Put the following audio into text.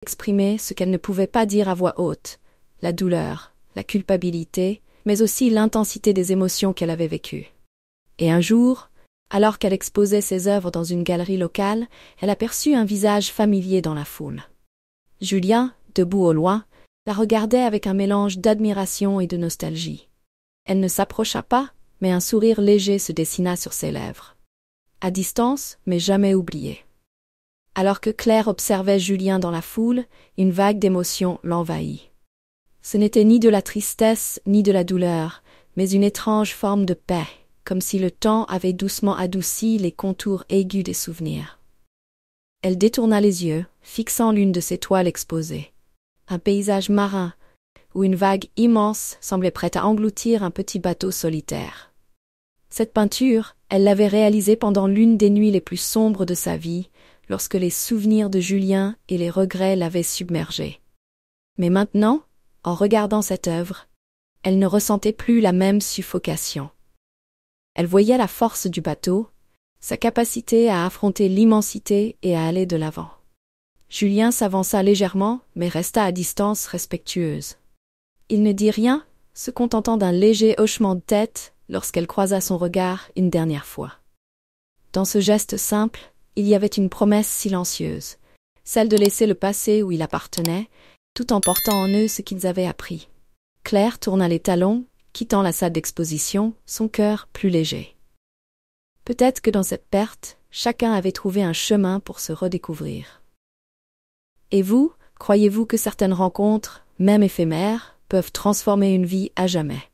exprimer ce qu'elle ne pouvait pas dire à voix haute, la douleur, la culpabilité, mais aussi l'intensité des émotions qu'elle avait vécues. Et un jour, alors qu'elle exposait ses œuvres dans une galerie locale, elle aperçut un visage familier dans la foule. Julien, debout au loin, la regardait avec un mélange d'admiration et de nostalgie. Elle ne s'approcha pas, mais un sourire léger se dessina sur ses lèvres. À distance, mais jamais oublié. Alors que Claire observait Julien dans la foule, une vague d'émotion l'envahit. Ce n'était ni de la tristesse ni de la douleur, mais une étrange forme de paix, comme si le temps avait doucement adouci les contours aigus des souvenirs. Elle détourna les yeux, fixant l'une de ses toiles exposées. Un paysage marin, où une vague immense semblait prête à engloutir un petit bateau solitaire. Cette peinture, elle l'avait réalisée pendant l'une des nuits les plus sombres de sa vie, lorsque les souvenirs de Julien et les regrets l'avaient submergée. Mais maintenant, en regardant cette œuvre, elle ne ressentait plus la même suffocation. Elle voyait la force du bateau, sa capacité à affronter l'immensité et à aller de l'avant. Julien s'avança légèrement, mais resta à distance respectueuse. Il ne dit rien, se contentant d'un léger hochement de tête lorsqu'elle croisa son regard une dernière fois. Dans ce geste simple, il y avait une promesse silencieuse, celle de laisser le passé où il appartenait, tout en portant en eux ce qu'ils avaient appris. Claire tourna les talons, quittant la salle d'exposition, son cœur plus léger. Peut-être que dans cette perte, chacun avait trouvé un chemin pour se redécouvrir. Et vous, croyez-vous que certaines rencontres, même éphémères, peuvent transformer une vie à jamais?